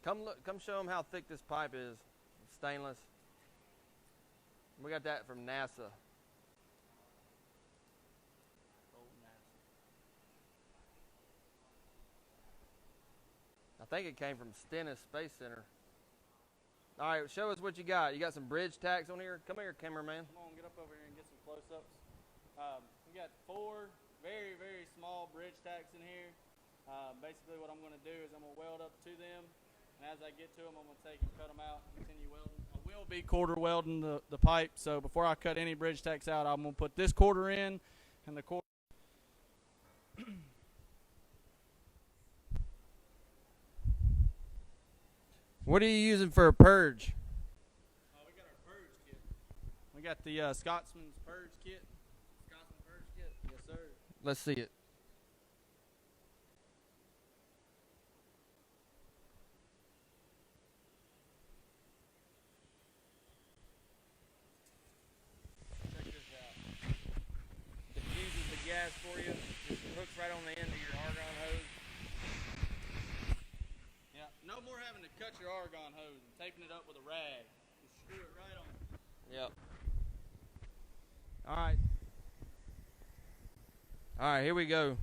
Come look. Come show them how thick this pipe is. Stainless. We got that from NASA. I think it came from Stennis Space Center. All right, show us what you got. You got some bridge tacks on here? Come here, cameraman. Come on, get up over here and get some close-ups. We got 4 very, very small bridge tacks in here. Basically what I'm going to do is I'm going to weld up to them, and as I get to them, I'm going to take and cut them out and continue welding. I will be quarter welding the pipe, so before I cut any bridge tacks out, I'm going to put this quarter in and the quarter. What are you using for a purge? We got our purge kit. We got the Scotsman's purge kit. Scotsman purge kit? Yes, sir. Let's see it. Check this out. Diffuses the gas for you. It hooks right on the end of your argon hose. Yeah, no more having to cut your argon hose and taping it up with a rag. Just screw it right on. Yep. All right. All right, here we go.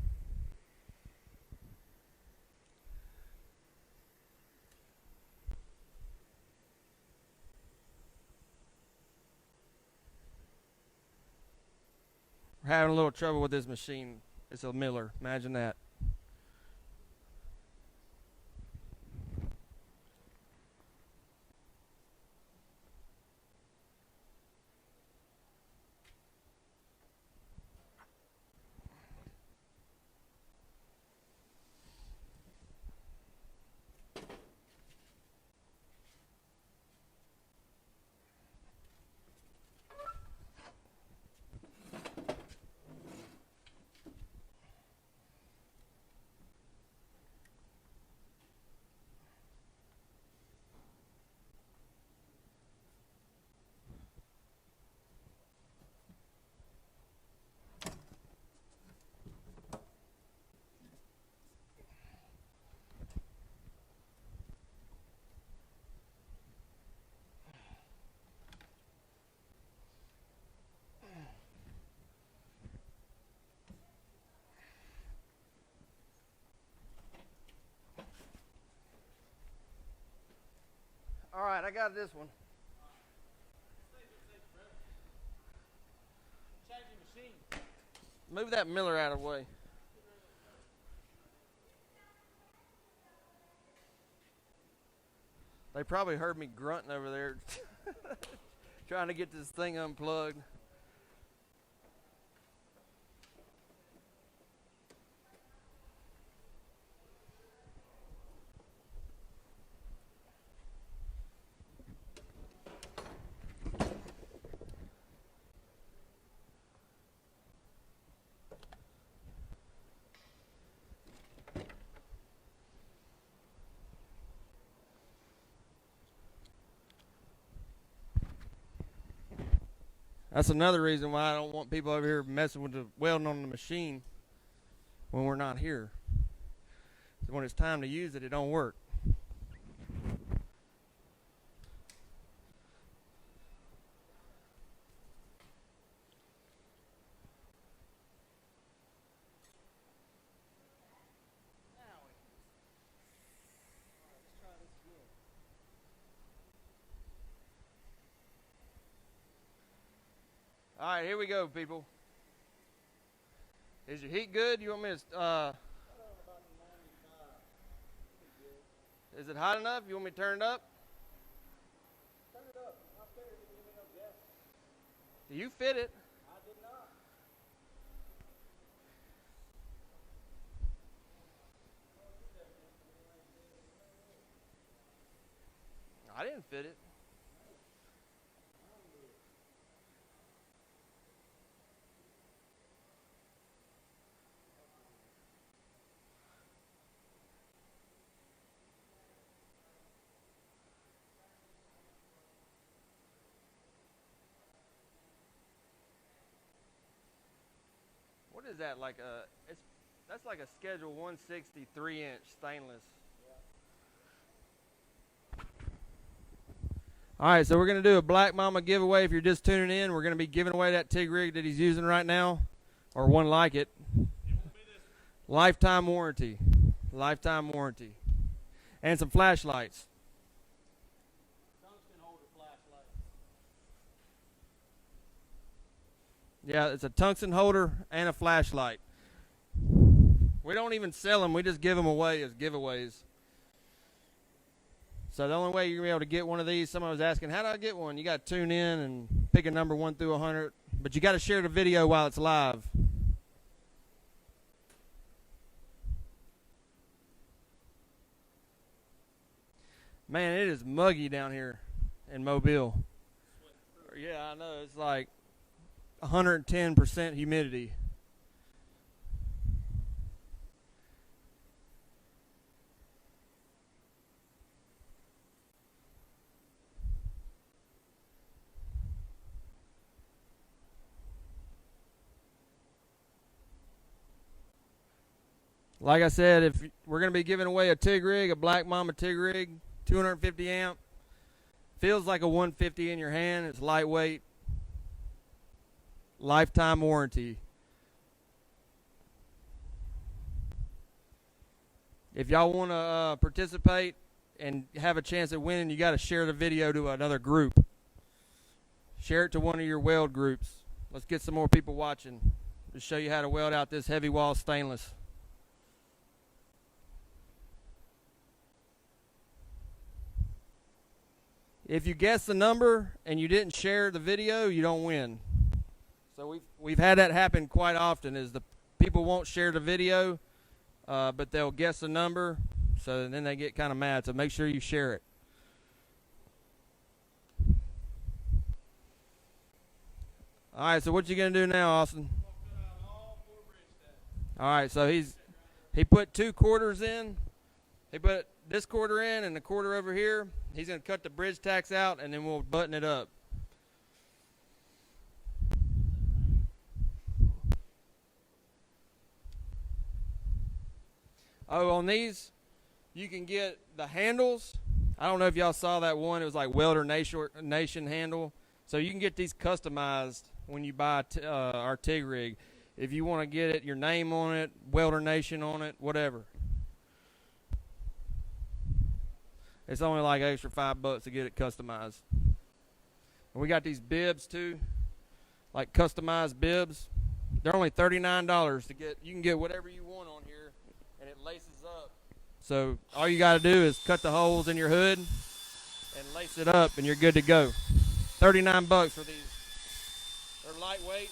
We're having a little trouble with this machine. It's a Miller. Imagine that. All right, I got this one. Move that Miller out of the way. They probably heard me grunting over there trying to get this thing unplugged. That's another reason why I don't want people over here messing with the welding on the machine when we're not here. So when it's time to use it, it don't work. All right, here we go, people. Is your heat good? You want me to, is it hot enough? You want me to turn it up? Turn it up. I'm scared if you give me no gas. Do you fit it? I did not. I didn't fit it. What is that? Like that's like a Schedule 163-inch stainless. All right, so we're going to do a Black Mama giveaway. If you're just tuning in, we're going to be giving away that TIG rig that he's using right now, or one like it. Lifetime warranty. Lifetime warranty. And some flashlights. Tungsten holder flashlight. Yeah, it's a tungsten holder and a flashlight. We don't even sell them. We just give them away as giveaways. So the only way you're going to be able to get one of these, someone was asking, how do I get one? You got to tune in and pick a number 1 through 100. But you got to share the video while it's live. Man, it is muggy down here in Mobile. Yeah, I know. It's like 110% humidity. Like I said, if we're going to be giving away a TIG rig, a Black Mama TIG rig, 250 amp. Feels like a 150 in your hand. It's lightweight. Lifetime warranty. If y'all want to participate and have a chance at winning, you got to share the video to another group. Share it to one of your weld groups. Let's get some more people watching to show you how to weld out this heavy wall stainless. If you guess the number and you didn't share the video, you don't win. So we've had that happen quite often. Is the people won't share the video, but they'll guess the number, so then they get kind of mad. So make sure you share it. All right. So what you gonna do now, Austin? All right. So he put 2 quarters in. He put this quarter in and the quarter over here. He's going to cut the bridge tacks out, and then we'll button it up. Oh, on these, you can get the handles. I don't know if y'all saw that one. It was like Welder Nation handle. So you can get these customized when you buy our TIG rig. If you want to get it, your name on it, Welder Nation on it, whatever. It's only like extra $5 to get it customized. And we got these bibs too, like customized bibs. They're only $39 to get. You can get whatever you want on here, and it laces up. So all you got to do is cut the holes in your hood and lace it up, and you're good to go. $39 for these. They're lightweight.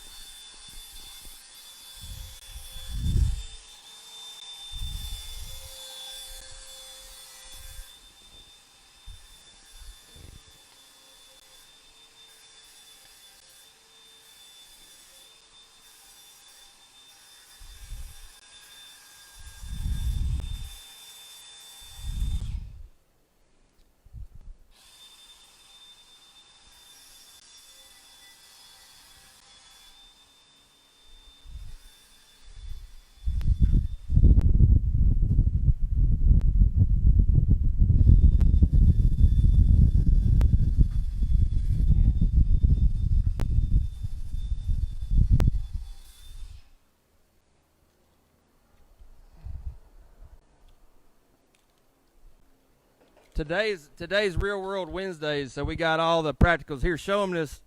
Today's Real World Wednesdays, so we got all the practicals here. Show them this.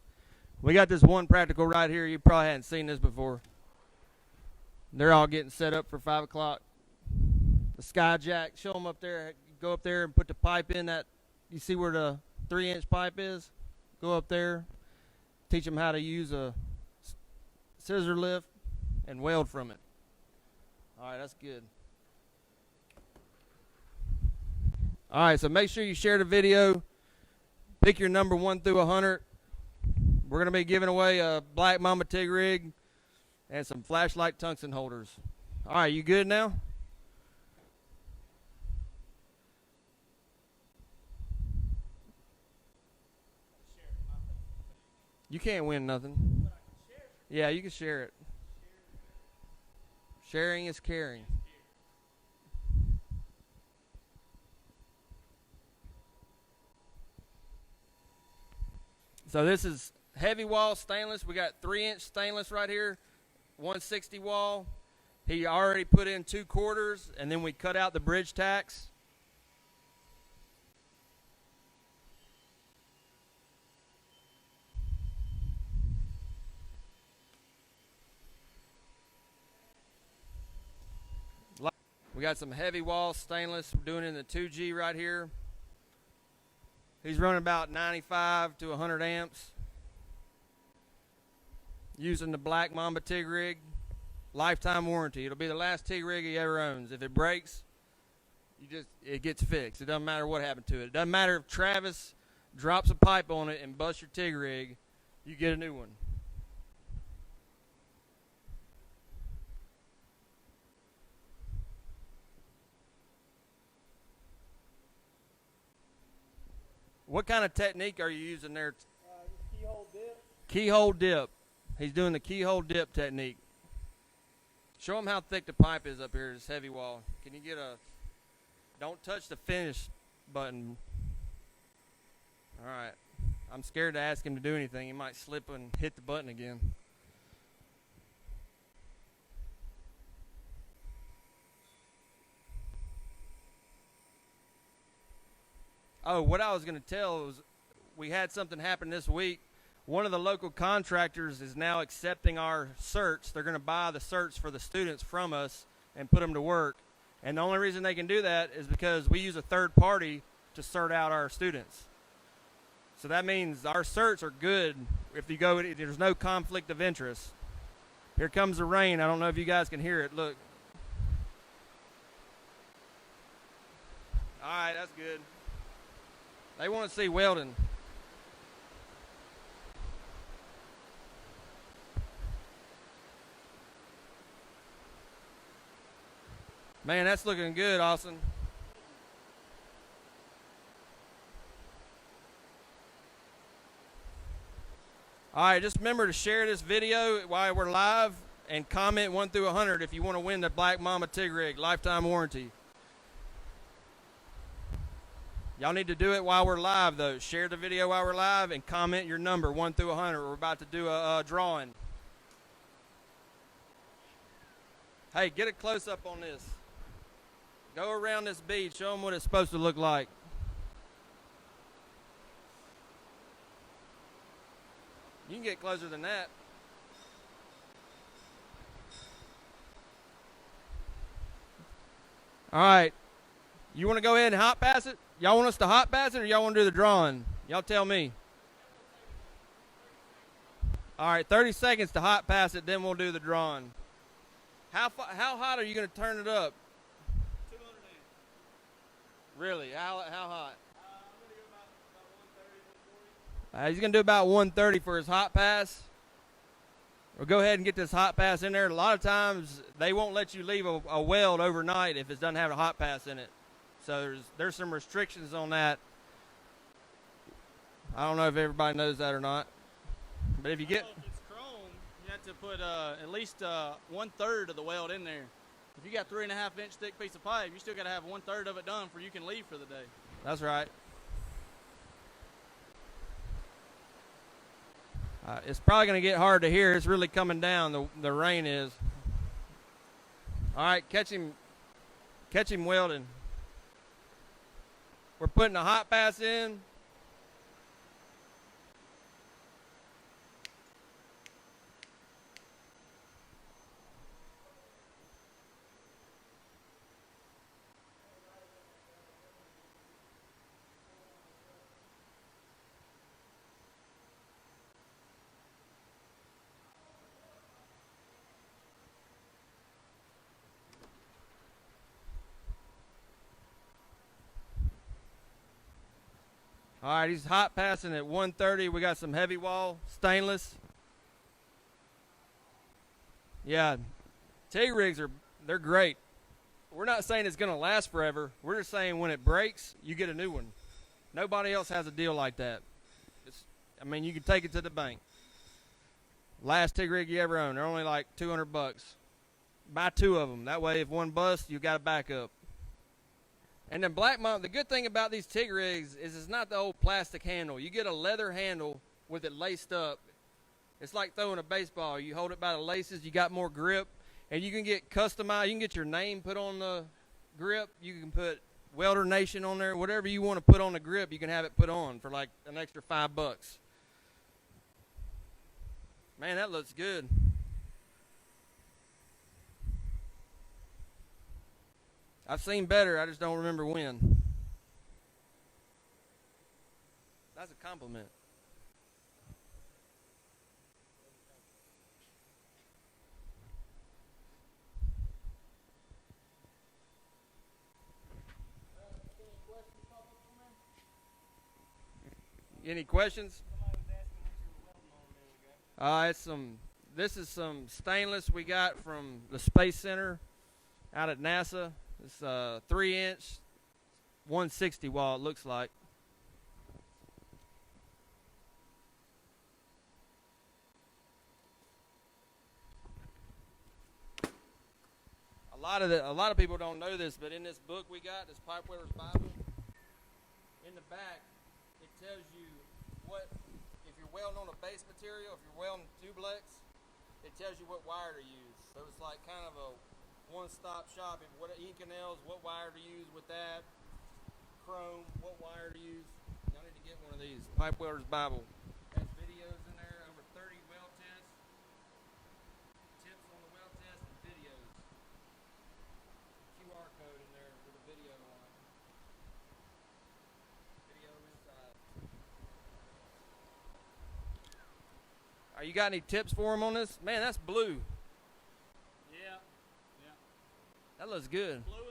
We got this one practical right here. You probably hadn't seen this before. They're all getting set up for 5 o'clock. The sky jack. Show them up there. Go up there and put the pipe in that. You see where the 3-inch pipe is? Go up there. Teach them how to use a scissor lift and weld from it. All right, that's good. All right, so make sure you share the video. Pick your number 1 through 100. We're going to be giving away a Black Mama TIG rig and some flashlight tungsten holders. All right, you good now? You can't win nothing. Yeah, you can share it. Sharing is caring. So this is heavy wall stainless. We got 3-inch stainless right here, 160 wall. He already put in 2 quarters, and then we cut out the bridge tacks. We got some heavy wall stainless. We're doing it in the 2G right here. He's running about 95 to 100 amps. Using the black Mamba TIG rig. Lifetime warranty. It'll be the last TIG rig he ever owns. If it breaks, it gets fixed. It doesn't matter what happened to it. It doesn't matter if Travis drops a pipe on it and busts your TIG rig, you get a new one. What kind of technique are you using there? Keyhole dip. Keyhole dip. He's doing the keyhole dip technique. Show him how thick the pipe is up here, this heavy wall. Can you get a... Don't touch the finish button. All right. I'm scared to ask him to do anything. He might slip and hit the button again. Oh, what I was going to tell was we had something happen this week. One of the local contractors is now accepting our certs. They're going to buy the certs for the students from us and put them to work. And the only reason they can do that is because we use a third party to cert out our students. So that means our certs are good if you go, there's no conflict of interest. Here comes the rain. I don't know if you guys can hear it. Look. All right, that's good. They want to see welding. Man, that's looking good, Austin. All right, just remember to share this video while we're live and comment 1 through 100 if you want to win the Black Mamba TIG rig, lifetime warranty. Y'all need to do it while we're live, though. Share the video while we're live and comment your number 1 through 100. We're about to do a drawing. Hey, get a close-up on this. Go around this bead. Show them what it's supposed to look like. You can get closer than that. All right. You want to go ahead and hot pass it? Y'all want us to hot pass it or y'all want to do the drawing? Y'all tell me. All right, 30 seconds to hot pass it, then we'll do the drawing. How hot are you going to turn it up? 200 amps. Really? How hot? I'm going to go about 130, 140. He's going to do about 130 for his hot pass. We'll go ahead and get this hot pass in there. A lot of times they won't let you leave a weld overnight if it doesn't have a hot pass in it. So there's some restrictions on that. I don't know if everybody knows that or not. But if you get... If it's chrome, you have to put at least 1/3 of the weld in there. If you got 3.5-inch thick piece of pipe, you still got to have 1/3 of it done before you can leave for the day. That's right. It's probably going to get hard to hear. It's really coming down. The rain is. All right, catch him welding. We're putting a hot pass in. All right, he's hot passing at 130. We got some heavy wall stainless. Yeah, TIG rigs they're great. We're not saying it's going to last forever. We're just saying when it breaks, you get a new one. Nobody else has a deal like that. I mean, you can take it to the bank. Last TIG rig you ever owned. They're only like $200. Buy 2 of them. That way, if one busts, you got a backup. And then Black Mamba, the good thing about these TIG rigs is it's not the old plastic handle. You get a leather handle with it laced up. It's like throwing a baseball. You hold it by the laces, you got more grip, and you can get customized. You can get your name put on the grip. You can put Welder Nation on there. Whatever you want to put on the grip, you can have it put on for like an extra $5. Man, that looks good. I've seen better. I just don't remember when. That's a compliment. Any questions? This is some stainless we got from the Space Center out at NASA. It's a 3-inch, 160 wall, it looks like. A lot of people don't know this, but in this book we got, this Pipe Welder's Bible, in the back, it tells you what, if you're welding on a base material, if you're welding duplex, it tells you what wire to use. So it's like kind of a one-stop shop. What Inconels, what wire to use with that, chrome, what wire to use. Y'all need to get one of these. Pipe Welder's Bible. Has videos in there, over 30 weld tests, tips on the weld test, and videos. QR code in there with a video on it. Video inside. You got any tips for him on this? Man, that's blue. Yeah. That looks good. Blue